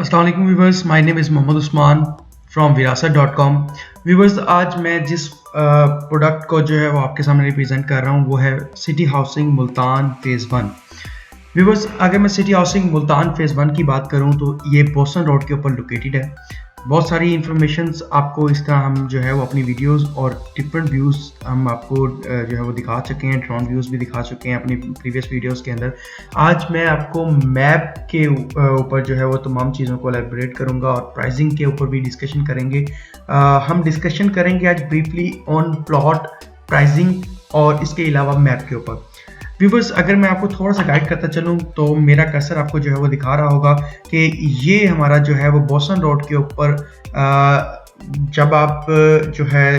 अस्सलाम वालेकुम viewers, my name is Mohammad Usman from विरासत.com। व्यूवर्स, आज मैं जिस प्रोडक्ट को जो है वो आपके सामने रिप्रेजेंट कर रहा हूँ वो है city housing Multan phase 1। Viewers, अगर मैं सिटी हाउसिंग मुल्तान फ़ेज़ 1 की बात करूँ तो ये बोस्टन रोड के ऊपर लोकेटेड है। बहुत सारी इन्फॉर्मेशंस आपको इस तरह हम जो है वो अपनी वीडियोस और डिफरेंट व्यूज़ हम आपको जो है वो दिखा चुके हैं, ड्रोन व्यूज़ भी दिखा चुके हैं अपनी प्रीवियस वीडियोस के अंदर। आज मैं आपको मैप के ऊपर जो है वो तमाम चीज़ों को एलैबोरेट करूंगा और प्राइसिंग के ऊपर भी डिस्कशन करेंगे। हम डिस्कशन करेंगे आज ब्रीफली ऑन प्लॉट प्राइसिंग और इसके अलावा मैप के ऊपर। व्यूवर्स, अगर मैं आपको थोड़ा सा गाइड करता चलूँ तो मेरा कर्सर आपको जो है वो दिखा रहा होगा कि ये हमारा जो है वो बोस्टन रोड के ऊपर जब आप जो है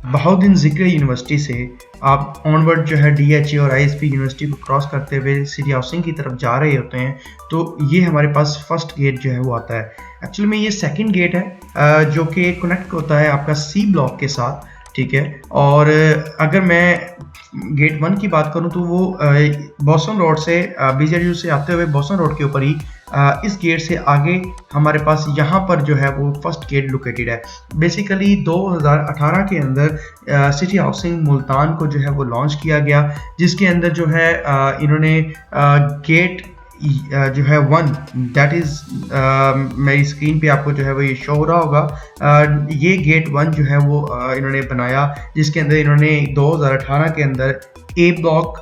बहाउद्दीन ज़िक्री यूनिवर्सिटी से आप ऑनवर्ड जो है DHA और ISP यूनिवर्सिटी को क्रॉस करते हुए सिटी हाउसिंग की तरफ जा रहे होते हैं तो ये हमारे पास फर्स्ट गेट जो है वो आता है। एक्चुअली में ये सेकंड गेट है जो कि कनेक्ट होता है आपका C ब्लॉक के साथ, ठीक है। और अगर मैं गेट 1 की बात करूं तो वो बोस्टन रोड से BZU से आते हुए बोस्टन रोड के ऊपर ही इस गेट से आगे हमारे पास यहाँ पर जो है वो फर्स्ट गेट लोकेटेड है। बेसिकली 2018 के अंदर सिटी हाउसिंग मुल्तान को जो है वो लॉन्च किया गया, जिसके अंदर जो है इन्होंने गेट जो है 1 दैट इज़ मेरी स्क्रीन पे आपको जो है वो ये शो हो रहा होगा। ये गेट 1 जो है वो इन्होंने बनाया, जिसके अंदर इन्होंने 2018 के अंदर A block,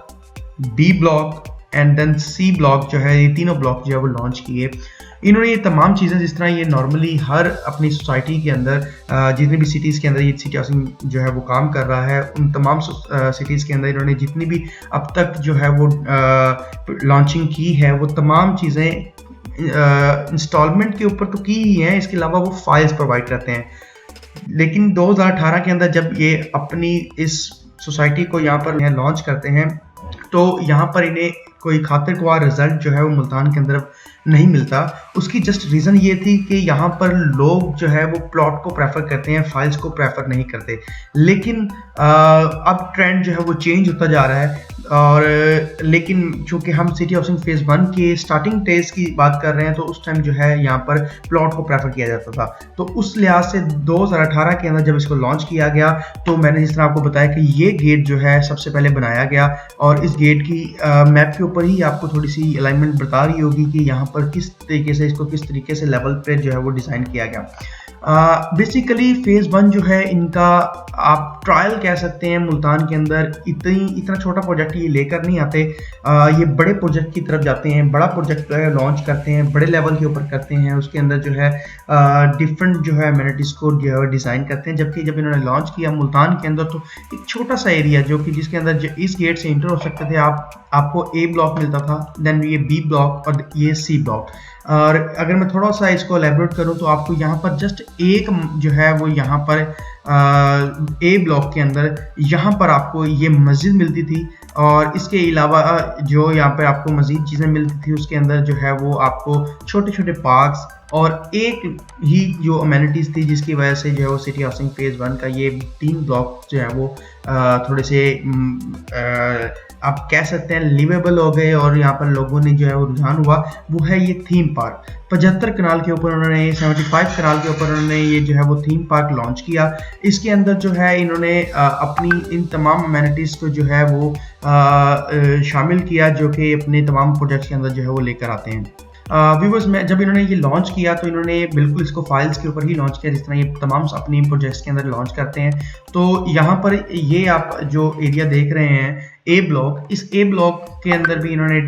B block and then C block जो है, ये तीनों ब्लॉक जो है वो लॉन्च किए। इन्होंने ये तमाम चीज़ें जिस तरह ये नॉर्मली हर अपनी सोसाइटी के अंदर जितनी भी सिटीज़ के अंदर ये सिटी हाउसिंग जो है वो काम कर रहा है, उन तमाम सिटीज़ के अंदर इन्होंने जितनी भी अब तक जो है वो लॉन्चिंग की है वो तमाम चीज़ें इंस्टॉलमेंट के ऊपर तो की ही हैं, इसके अलावा वो फाइल्स प्रोवाइड करते हैं। लेकिन 2018 के अंदर जब ये अपनी इस सोसाइटी को यहाँ पर लॉन्च करते हैं तो यहाँ पर इन्हें कोई खातिर ख्वाह रिजल्ट जो है वो मुल्तान के अंदर नहीं मिलता। उसकी जस्ट रीज़न ये थी कि यहाँ पर लोग जो है वो प्लॉट को प्रेफर करते हैं, फाइल्स को प्रेफर नहीं करते। लेकिन अब ट्रेंड जो है वो चेंज होता जा रहा है और लेकिन चूँकि हम सिटी हाउसिंग फ़ेज़ 1 के स्टार्टिंग डेज की बात कर रहे हैं तो उस टाइम जो है यहाँ पर प्लॉट को प्रेफर किया जाता था। तो उस लिहाज से 2018 के अंदर जब इसको लॉन्च किया गया तो मैंने जिस तरह आपको बताया कि ये गेट जो है सबसे पहले बनाया गया और इस गेट की मैप के ऊपर ही आपको थोड़ी सी अलाइनमेंट बता रही होगी कि यहाँ पर किस तरीके से इसको किस तरीके से लेवल पे जो है वो डिज़ाइन किया गया। बेसिकली फ़ेज़ 1 जो है इनका आप ट्रायल कह सकते हैं। मुल्तान के अंदर इतना छोटा प्रोजेक्ट ये लेकर नहीं आते, ये बड़े प्रोजेक्ट की तरफ जाते हैं, बड़ा प्रोजेक्ट लॉन्च करते हैं, बड़े लेवल के ऊपर करते हैं, उसके अंदर जो है डिफरेंट जो है एमिनिटीज़ को जो है डिज़ाइन करते हैं। जबकि जब इन्होंने लॉन्च किया मुल्तान के अंदर तो एक छोटा सा एरिया जो कि जिसके अंदर इस गेट से इंटर हो सकते थे आपको A ब्लॉक मिलता था, देन ये B ब्लॉक और ये C ब्लॉक। और अगर मैं थोड़ा सा इसको एलैबोरेट करूं तो आपको यहाँ पर जस्ट एक जो है वो यहाँ पर A ब्लॉक के अंदर यहाँ पर आपको ये मस्जिद मिलती थी और इसके अलावा जो यहाँ पर आपको मज़ीद चीज़ें मिलती थी उसके अंदर जो है वो आपको छोटे छोटे पार्क्स और एक ही जो अमेनिटीज़ थी, जिसकी वजह से जो है वो सिटी हाउसिंग फ़ेज़ 1 का ये 3 ब्लॉक जो है वो थोड़े से आप कह सकते हैं लिवेबल हो गए और यहाँ पर लोगों ने जो है वो रुझान हुआ। वो है ये थीम पार्क। 75 कनाल के ऊपर उन्होंने 75 कनाल के ऊपर उन्होंने ये जो है वो थीम पार्क लॉन्च किया। इसके अंदर जो है इन्होंने अपनी इन तमाम अमेनिटीज़ को जो है वो शामिल किया जो कि अपने तमाम प्रोजेक्ट्स के अंदर जो है वो लेकर आते हैं। व्यूवर्स, में जब इन्होंने ये लॉन्च किया तो इन्होंने बिल्कुल इसको फाइल्स के ऊपर ही लॉन्च किया जिस तरह ये तमाम अपनी प्रोजेक्ट्स के अंदर लॉन्च करते हैं। तो यहाँ पर ये आप जो एरिया देख रहे हैं A ब्लॉक, इस A ब्लॉक के अंदर भी इन्होंने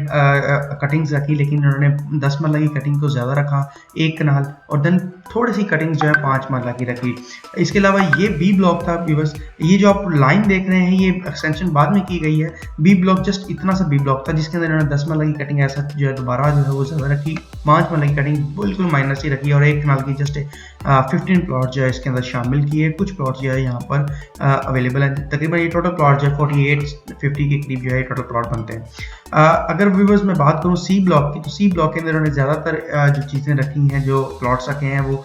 कटिंग्स रखी, लेकिन इन्होंने 10 मरला की कटिंग को ज़्यादा रखा, 1 कनाल, और देन थोड़ी सी कटिंग्स जो है 5 मरला की रखी। इसके अलावा ये B ब्लॉक था व्यूअर्स। ये जो आप लाइन देख रहे हैं ये एक्सटेंशन बाद में की गई है। B ब्लॉक जस्ट इतना सा B ब्लॉक था जिसके अंदर इन्होंने 10 मरला की कटिंग ऐसा जो है दोबारा जो है वो ज़्यादा रखी, 5 मरला की कटिंग बिल्कुल माइनर सी रखी और 1 कनाल की जस्ट 15 प्लॉट जो है इसके अंदर शामिल किए। कुछ प्लॉट जो है यहाँ पर अवेलेबल है। तकरीबन ये टोटल प्लॉट जो है 48-50 के करीब जो है टोटल प्लॉट बनते हैं। अगर व्यूवर्स मैं बात करूँ C ब्लॉक की, तो C ब्लॉक के अंदर इन्होंने ज़्यादातर जो चीज़ें रखी हैं, जो प्लॉट्स रखे हैं वो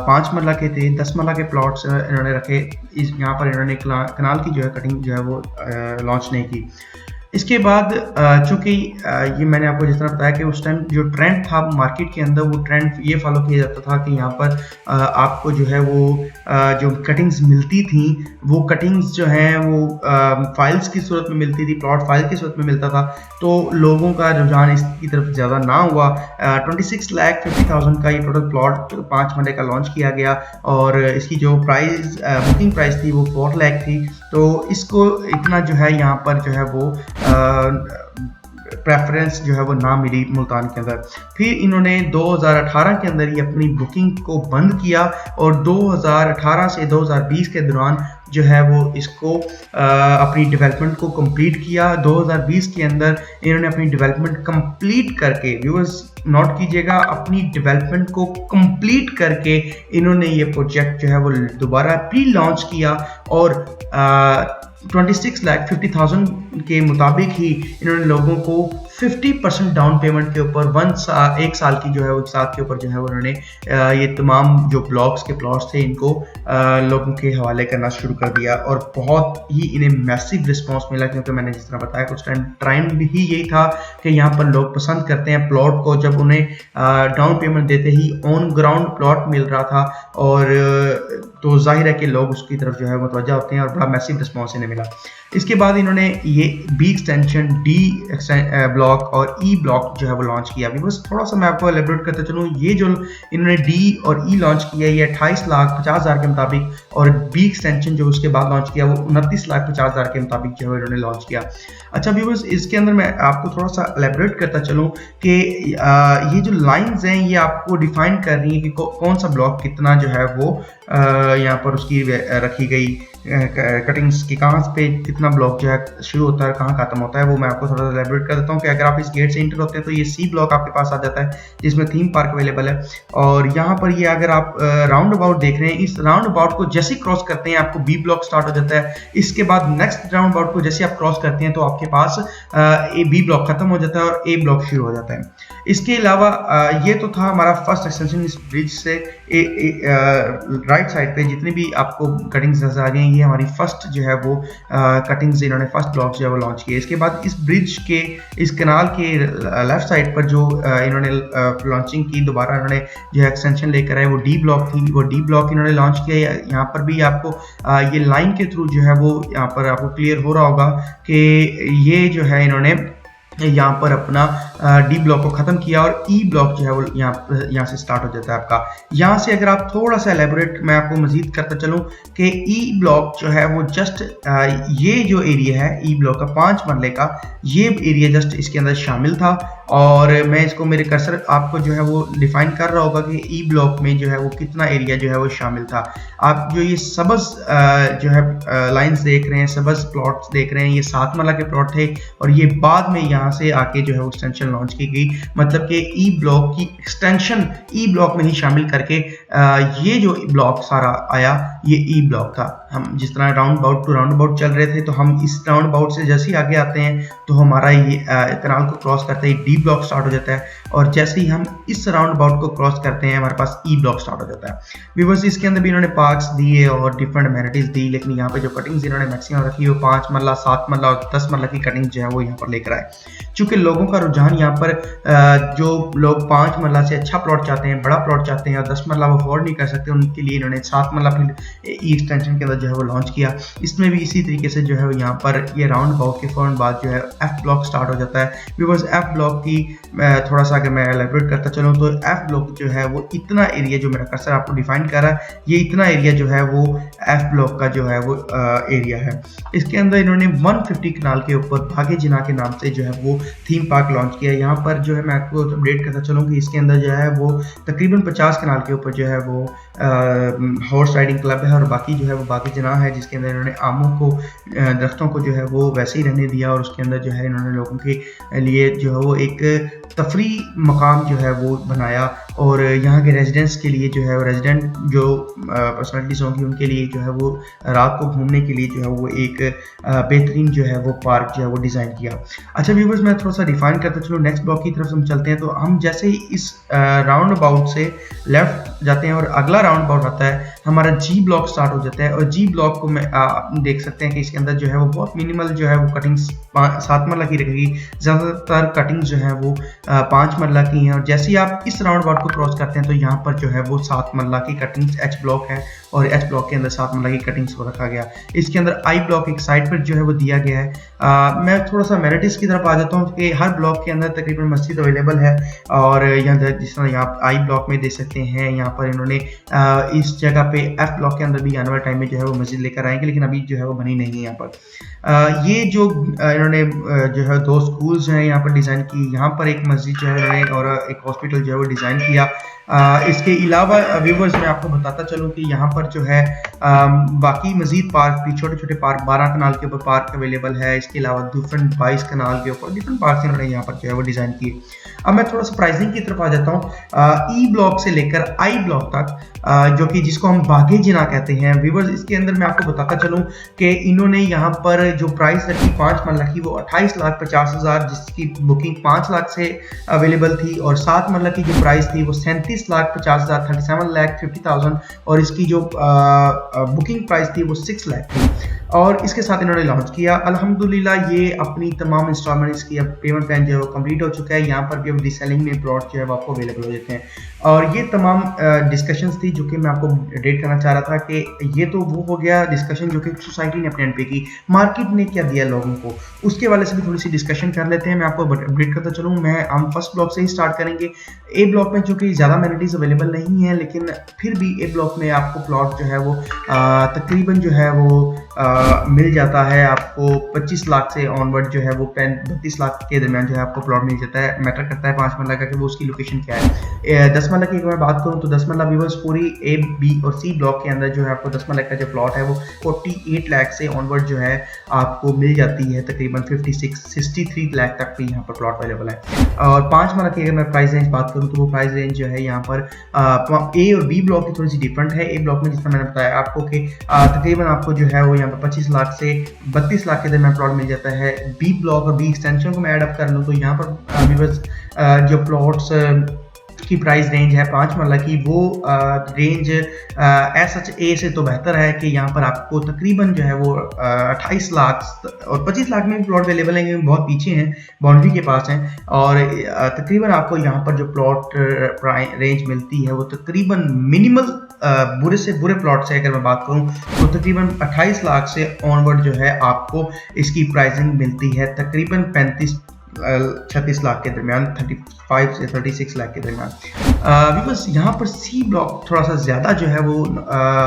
5 मरला के थे, 10 मरला के प्लॉट्स इन्होंने रखे। यहाँ पर इन्होंने कनाल की जो है कटिंग जो है वो लॉन्च नहीं की। इसके बाद चूँकि ये मैंने आपको जिस तरह बताया कि उस टाइम जो ट्रेंड था मार्केट के अंदर, वो ट्रेंड ये फॉलो किया जाता था कि यहाँ पर आपको जो है वो जो कटिंग्स मिलती थी, वो कटिंग्स जो हैं वो फाइल्स की सूरत में मिलती थी, प्लॉट फाइल की सूरत में मिलता था। तो लोगों का रुझान इसकी तरफ ज़्यादा ना हुआ। 26,50,000 का ये टोटल प्लॉट 5 मरले का लॉन्च किया गया और इसकी जो प्राइस बुकिंग प्राइस थी वो 4 लाख थी। तो इसको इतना जो है यहाँ पर जो है वो प्रेफरेंस जो है वो ना मिली मुल्तान के अंदर। फिर इन्होंने 2018 के अंदर ही अपनी बुकिंग को बंद किया और 2018 से 2020 के दौरान जो है वो इसको अपनी डेवलपमेंट को कंप्लीट किया। 2020 के अंदर इन्होंने अपनी डेवलपमेंट कंप्लीट करके, व्यूअर्स नोट कीजिएगा, अपनी डेवलपमेंट को कंप्लीट करके इन्होंने ये प्रोजेक्ट जो है वो दोबारा प्री लॉन्च किया और 26,50,000 के मुताबिक ही इन्होंने लोगों को 50% डाउन पेमेंट के ऊपर एक साल की जो है वो साथ के ऊपर जो है उन्होंने ये तमाम जो ब्लॉक्स के प्लॉट्स थे इनको लोगों के हवाले करना शुरू कर दिया और बहुत ही इन्हें मैसिव रिस्पांस मिला, क्योंकि मैंने जिस तरह बताया कुछ टाइम ट्रेंड भी यही था कि यहाँ पर लोग पसंद करते हैं प्लॉट को। जब उन्हें डाउन पेमेंट देते ही ऑन ग्राउंड प्लॉट मिल रहा था और तो जाहिर है कि लोग उसकी तरफ जो है मुतवज्जा होते हैं और बड़ा मैसिव रिस्पांस इन्हें मिला। इसके बाद इन्होंने ये बी एक्सटेंशन, डी ब्लॉक और ई ब्लॉक जो है वो लॉन्च किया। अभी बस थोड़ा सा मैं आपको एलेबरेट करते चलूँ, ये जो इन्होंने डी और ई लॉन्च किया ये 28,50,000 के मुताबिक और बी एक्सटेंशन जो उसके बाद लॉन्च किया वो 29,50,000 के मुताबिक जो है इन्होंने लॉन्च किया। अच्छा व्यूअर्स, इसके अंदर मैं आपको थोड़ा सा एलेबरेट करता चलूँ कि ये जो लाइन्स हैं ये आपको डिफाइन कर रही है कि कौन सा ब्लॉक कितना जो है वो यहाँ पर उसकी रखी गई कटिंग्स की, कहाँ पे कितना ब्लॉक जो है शुरू होता है कहाँ खत्म होता है, वो मैं आपको थोड़ा सा एलेबरेट कर देता हूँ कि अगर आप इस गेट से इंटर होते हैं तो ये सी ब्लॉक आपके पास आ जाता है जिसमें थीम पार्क अवेलेबल है। और यहाँ पर ये अगर आप राउंड अबाउट देख रहे हैं, इस राउंड अबाउट को जैसे क्रॉस करते हैं आपको बी ब्लॉक स्टार्ट हो जाता है। इसके बाद नेक्स्ट राउंड अबाउट को जैसे आप क्रॉस करते हैं तो आपके पास ए बी ब्लॉक खत्म हो जाता है और ए ब्लॉक शुरू हो जाता है। इसके अलावा ये तो था हमारा फर्स्ट एक्सटेंशन। इस ब्रिज से राइट साइड पे जितनी भी आपको कटिंग्स नजर आ रही हैं ये हमारी फर्स्ट जो है वो कटिंग्स इन्होंने फर्स्ट ब्लॉक जो है वो लॉन्च किए। इसके बाद इस ब्रिज के इस कैनाल के लेफ्ट साइड पर जो इन्होंने लॉन्चिंग की, दोबारा इन्होंने जो एक्सटेंशन लेकर आए वो डी ब्लॉक थी, वो डी ब्लॉक इन्होंने लॉन्च किया। यहाँ पर भी आपको ये लाइन के थ्रू जो है वो यहाँ पर आपको क्लियर हो रहा होगा कि ये जो है इन्होंने यहाँ पर अपना डी ब्लॉक को ख़त्म किया और ई ब्लॉक जो है वो यहाँ से स्टार्ट हो जाता है आपका। यहाँ से अगर आप थोड़ा सा एलेबोरेट मैं आपको मजीद करता चलूँ कि ई ब्लॉक जो है वो जस्ट ये जो एरिया है ई ब्लॉक का 5 मरले का, ये एरिया जस्ट इसके अंदर शामिल था। और मैं इसको मेरे कर्सर आपको जो है वो डिफाइन कर रहा होगा कि ई ब्लॉक में जो है वो कितना एरिया जो है वो शामिल था। आप जो ये सबज जो है लाइंस देख रहे हैं, सबज प्लॉट्स देख रहे हैं, ये 7 मरला के प्लॉट थे और ये बाद में यहाँ से आके जो है वो एक्सटेंशन लॉन्च की गई। मतलब कि ई ब्लॉक की एक्सटेंशन ई ब्लॉक में ही शामिल करके ये जो ब्लॉक सारा आया ये ई ब्लॉक था। हम जिस तरह round about to round about चल रहे थे तो हम इस राउंड अबाउट से जैसे ही आगे आते हैं तो हमारा ये कैनाल को क्रॉस करते ही डी ब्लॉक स्टार्ट हो जाता है और जैसे ही हम इस राउंड अबाउट को क्रॉस करते हैं हमारे पास ई ब्लॉक स्टार्ट हो जाता है। व्यूअर्स, इसके अंदर भी इन्होंने पार्क्स दिए और डिफरेंट अमेनिटीज दी, लेकिन यहाँ पे जो कटिंग्स इन्होंने मैक्सिमम रखी है वो 5 मरला, 7 मरला और 10 मरला की कटिंग जो है वो यहाँ पर लेकर आए। चूंकि लोगों का रुझान यहाँ पर जो लोग 5 मरला से अच्छा प्लॉट चाहते हैं, बड़ा प्लॉट चाहते हैं और 10 मरला वो अफोर्ड नहीं कर सकते, उनके लिए इन्होंने 7 मरला फिर ई एक्सटेंशन के अंदर जो है वो लॉन्च किया। इसमें भी इसी तरीके से जो है यहाँ पर ये राउंड अबाउट के फौरन बाद जो है एफ ब्लॉक स्टार्ट हो जाता है। बिकॉज एफ ब्लॉक की थोड़ा सा अगर मैं एलेबरेट करता चलूँ तो एफ ब्लॉक जो है वो इतना एरिया जो मेरा कर्सर आपको डिफाइन कर रहा है, ये इतना एरिया जो है वो एफ ब्लॉक का जो है वो एरिया है। इसके अंदर इन्होंने 150 कनाल के ऊपर भागे जिना के नाम से जो है वो थीम पार्क लॉन्च किया। यहाँ पर जो है मैं आपको अपडेट करता चलूँ कि इसके अंदर जो है वो तकरीबन 50 कनाल के ऊपर जो है वो हॉर्स राइडिंग क्लब है और बाकी जो है वो बाकी जना है जिसके अंदर इन्होंने आमों को दरख्तों को जो है वो वैसे ही रहने दिया और उसके अंदर जो है इन्होंने लोगों के लिए जो है वो एक तफरी मकाम जो है वो बनाया और यहाँ के रेजिडेंट्स के लिए जो है रेजिडेंट जो पर्सनैलिटीज़ होंगी उनके लिए जो है वो रात को घूमने के लिए जो है वो एक बेहतरीन जो है वो पार्क जो है वो डिज़ाइन किया। अच्छा व्यूवर्स, मैं थोड़ा सा डिफाइन करता चलो नेक्स्ट ब्लॉक की तरफ हम चलते हैं। तो हम जैसे ही इस राउंड अबाउट से लेफ्ट जाते हैं और अगला राउंड अबाउट आता है, हमारा जी ब्लॉक स्टार्ट हो जाता है। और जी ब्लॉक को मैं आप देख सकते हैं कि इसके अंदर जो है वो बहुत मिनिमल जो है वो कटिंग्स 7 मरला की रहेगी। ज़्यादातर कटिंग्स जो है वो 5 मरला की हैं। और जैसे ही आप इस राउंड अबाउट को क्रॉस करते हैं तो यहाँ पर जो है वो 7 मरला की कटिंग्स एच ब्लॉक है और एच ब्लॉक के अंदर 7 मरला की कटिंग्स को रखा गया। इसके अंदर आई ब्लॉक एक साइड पर जो है वो दिया गया है। मैं थोड़ा सा मेरिटिस की तरफ आ जाता हूँ कि हर ब्लॉक के अंदर तकरीबन मस्जिद अवेलेबल है। और यहाँ जिस तरह यहाँ आई ब्लॉक में देख सकते हैं, यहाँ पर इन्होंने इस जगह पे एफ ब्लॉक के अंदर भी आने वाले टाइम में जो है वो मस्जिद लेकर आएंगे, लेकिन अभी जो है वो बनी नहीं है यहाँ पर। ये जो इन्होंने जो है 2 स्कूल्स हैं यहाँ पर डिज़ाइन की, यहाँ पर एक मस्जिद जो है इन्होंने और एक हॉस्पिटल जो है वो डिज़ाइन किया। इसके अलावा व्यूवर्स मैं आपको बताता चलूँ कि यहाँ पर जो है बाकी मजीद पार्क भी, छोटे छोटे पार्क 12 कनाल के ऊपर पार्क अवेलेबल है। इसके अलावा डिफरेंट 22 कनाल के ऊपर डिफरेंट पार्क इन्होंने यहाँ पर जो है वो डिज़ाइन किए। अब मैं थोड़ा सा प्राइसिंग की तरफ आ जाता हूँ। ई ब्लॉक से लेकर आई ब्लॉक तक, जो कि जिसको हम बागे जिना कहते हैं व्यूवर्स, इसके अंदर मैं आपको बताता चलूँ कि इन्होंने यहाँ पर जो प्राइस रखी 5 मरला की वो 28,50,000, जिसकी बुकिंग 5 लाख से अवेलेबल थी। और 7 मरला की जो प्राइस थी वो 37,50,000 37,50,000 और इसकी जो बुकिंग प्राइस थी वो 6 लाख थी। और इसके साथ इन्होंने लॉन्च किया। अल्हम्दुलिल्लाह ये अपनी तमाम इंस्टॉलमेंट इसकी अब पेमेंट प्लान जो है वो कंप्लीट हो चुका है। यहाँ पर भी अब रीसेलिंग में प्लॉट जो है वो आपको अवेलेबल हो जाते हैं। और ये तमाम डिस्कशंस थी जो कि मैं आपको अपडेट करना चाह रहा था कि ये तो वो हो गया डिस्कशन जो कि सोसाइटी ने अपने एंड पे की, मार्केट ने क्या दिया लोगों को, उसके वाले से भी थोड़ी सी डिस्कशन कर लेते हैं। मैं आपको अपडेट करता चलूँ। हम फर्स्ट ब्लॉक से ही स्टार्ट करेंगे। ए ब्लॉक में चूँकि ज़्यादा एमिनिटीज़ अवेलेबल नहीं है, लेकिन फिर भी ए ब्लॉक में आपको प्लॉट जो है वो तकरीबन जो है वो मिल जाता है आपको 25 लाख से ऑनवर्ड जो है वो 32 लाख के दरमियान जो है आपको प्लॉट मिल जाता है। मैटर करता है 5 मरला का कि वो उसकी लोकेशन क्या है। 10 मरला की अगर मैं बात करूँ तो 10 मरला व्यूवर्स पूरी ए बी और सी ब्लॉक के अंदर जो है आपको 10 मरला का जो प्लॉट है वो 48 लाख से ऑनवर्ड जो है आपको मिल जाती है। तकरीबन 63 लाख तक भी यहाँ पर प्लॉट अवेलेबल है। और 5 मरला की अगर मैं प्राइस रेंज बात करूँ तो वो प्राइस रेंज जो है यहाँ पर ए और बी ब्लॉक की थोड़ी सी डिफरेंट है। ए ब्लॉक में जितना मैंने बताया आपको कि तकरीबन आपको जो है वो यहाँ पर 25 लाख से 32 लाख के दरमियान प्लॉट मिल जाता है। बी ब्लॉक और बी एक्सटेंशन को मैं ऐड अप कर लूँ तो यहाँ पर व्यूअर्स जो प्लॉट्स की प्राइस रेंज है 5 मरला की, वो रेंज एस एच ए से तो बेहतर है कि यहाँ पर आपको तकरीबन जो है वो 28 लाख और 25 लाख में भी प्लॉट अवेलेबल हैं, बहुत पीछे हैं, बाउंड्री के पास हैं। और तकरीबन आपको यहाँ पर जो प्लॉट रेंज मिलती है वो तकरीबन मिनिमल बुरे से बुरे प्लॉट से अगर मैं बात करूं तो तकरीबन 28 लाख से ऑनवर्ड जो है आपको इसकी प्राइसिंग मिलती है तकरीबन 36 लाख के दरमियान, 35 से 36 लाख के दरमियान। बिकॉज यहाँ पर सी ब्लॉक थोड़ा सा ज़्यादा जो है वो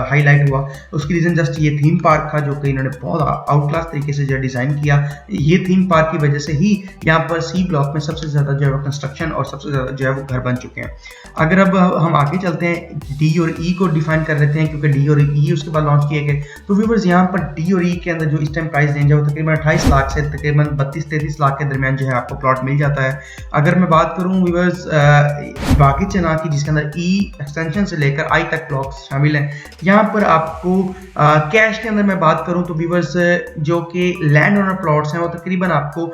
हाईलाइट हुआ। उसकी रीज़न जस्ट ये थीम पार्क था जो कि इन्होंने बहुत आउट क्लास तरीके से जो डिज़ाइन किया। ये थीम पार्क की वजह से ही यहाँ पर सी ब्लॉक में सबसे ज़्यादा जो है वो कंस्ट्रक्शन और सबसे ज़्यादा जो है वो घर बन चुके हैं। अगर अब हम आगे चलते हैं, डी और ई को डिफाइन कर लेते हैं क्योंकि डी और ई उसके बाद लॉन्च किए गए। तो व्यूअर्स यहाँ पर डी और ई के अंदर जो इस टाइम प्राइस रेंज है वो तकरीबन 28 लाख से तकरीबन 32-33 लाख के दरमियान जो है आपको प्लॉट मिल जाता है। अगर मैं बात करूँ व्यूअर्स बाकी चना की, जिसके अंदर ई एक्सटेंशन से लेकर आई तक ब्लॉक्स शामिल हैं, यहाँ पर आपको कैश के अंदर मैं बात करूँ तो व्यूअर्स जो कि लैंड ओनर प्लॉट्स हैं वो तकरीबन आपको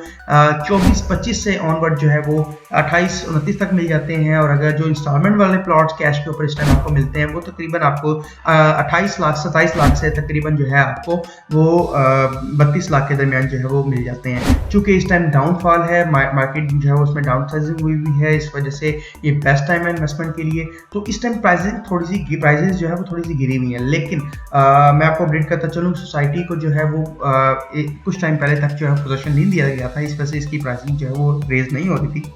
24-25 से ऑनवर्ड जो है वो 28-29 तक मिल जाते हैं। और अगर जो इंस्टॉलमेंट वाले प्लॉट्स कैश के ऊपर इस टाइम आपको मिलते हैं वो तकरीबन आपको 28 लाख 27 लाख से तकरीबन जो है आपको वो 32 लाख के दरमियान जो है वो मिल जाते हैं। चूँकि इस टाइम डाउनफॉल है, मार्केट जो है उसमें डाउन साइजिंग हुई भी है, इस वजह से ये बेस्ट टाइम है इन्वेस्टमेंट के लिए। तो इस टाइम प्राइजेस जो है वो थोड़ी सी गिरी हुई है। लेकिन मैं आपको अपडेट करता चलूँ, सोसाइटी को जो है वो कुछ टाइम पहले तक जो है पोजीशन नहीं दिया गया था, इस वजह से इसकी प्राइसिंग जो है वो रेज नहीं हो रही थी,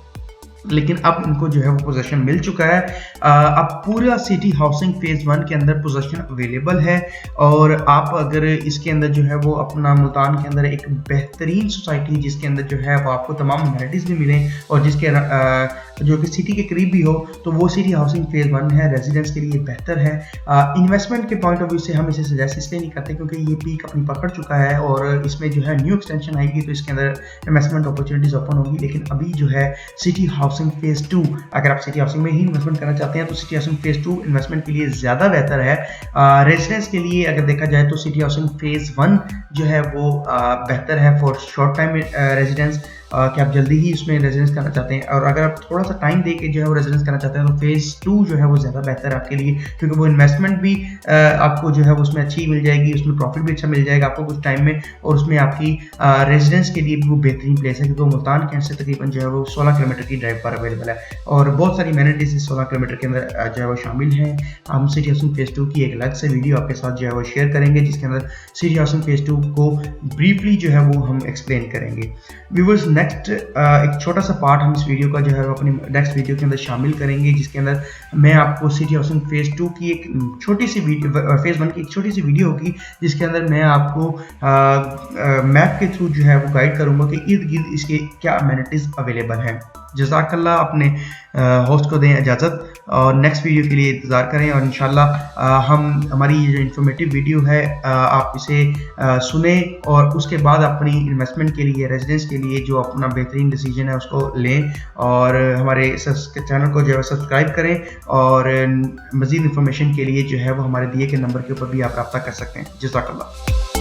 लेकिन अब इनको जो है वो पोजीशन मिल चुका है। अब पूरा सिटी हाउसिंग फेज 1 के अंदर पोजीशन अवेलेबल है। और आप अगर इसके अंदर जो है वो अपना मुल्तान के अंदर एक बेहतरीन सोसाइटी जिसके अंदर जो है वो आपको तमाम अमेनिटीज़ भी मिलें और जिसके जो कि सिटी के करीब भी हो, तो वो सिटी हाउसिंग फेज 1 है, रेजिडेंट्स के लिए बेहतर है। इन्वेस्टमेंट के पॉइंट ऑफ व्यू से हम इसे सजेस्ट इसलिए नहीं करते क्योंकि ये पीक अपनी पकड़ चुका है और इसमें जो है न्यू एक्सटेंशन आएगी तो इसके अंदर इन्वेस्टमेंट अपॉर्चुनिटीज़ ओपन होगी। लेकिन अभी जो है सिटी हाउसिंग फेज़ 2, अगर आप सिटी हाउसिंग में ही इन्वेस्टमेंट करना चाहते हैं तो सिटी हाउसिंग फेज़ 2 इन्वेस्टमेंट के लिए ज़्यादा बेहतर है। रेजिडेंस के लिए अगर देखा जाए तो सिटी हाउसिंग फेज़ 1 जो है वो बेहतर है फॉर शॉर्ट टाइम रेजिडेंस, कि आप जल्दी ही उसमें रेजिडेंस करना चाहते हैं, और अगर आप थोड़ा सा टाइम देके जो है वो रेजिडेंस करना चाहते हैं तो फेज़ 2 जो है वो ज़्यादा बेहतर है आपके लिए, क्योंकि वो इन्वेस्टमेंट भी आपको जो है उसमें अच्छी मिल जाएगी, उसमें प्रॉफिट भी अच्छा मिल जाएगा आपको कुछ टाइम में, और उसमें आपकी रेजिडेंस के लिए भी वो बेहतरीन प्लेस है, क्योंकि मुल्तान कैंट से तकरीबन जो है वो 16 किलोमीटर की ड्राइव पर अवेलेबल है, और बहुत सारी एमेनिटीज इस 16 किलोमीटर के अंदर जो है वो शामिल हैं। हम सिटी हाउसिंग फेज़ 2 की एक अलग से वीडियो आपके साथ जो है वो शेयर करेंगे, जिसके अंदर सिटी हाउसिंग फेज़ 2 को ब्रीफली जो है वो हम एक्सप्लेन करेंगे। व्यूअर्स, नेक्स्ट एक छोटा सा पार्ट हम इस वीडियो का जो है अपनी नेक्स्ट वीडियो के अंदर शामिल करेंगे, जिसके अंदर मैं आपको सिटी हाउसिंग फेज़ 2 की एक छोटी सी वीडियो, फेज़ 1 की एक छोटी सी वीडियो होगी, जिसके अंदर मैं आपको मैप के थ्रू जो है वो गाइड करूंगा कि इर्द गिर्द इसके क्या अमेनिटीज़ अवेलेबल हैं। जज़ाकल्लाह, अपने होस्ट को दें इजाज़त और नेक्स्ट वीडियो के लिए इंतज़ार करें, और इंशाल्लाह हम हमारी ये जो इन्फॉर्मेटिव वीडियो है आप इसे सुने और उसके बाद अपनी इन्वेस्टमेंट के लिए, रेजिडेंस के लिए जो अपना बेहतरीन डिसीजन है उसको लें, और हमारे चैनल को जो है सब्सक्राइब करें, और मज़ीद इन्फॉर्मेशन के लिए जो है वो हमारे दिए के नंबर के ऊपर भी आप रब्ता कर सकते हैं। जज़ाकल्लाह।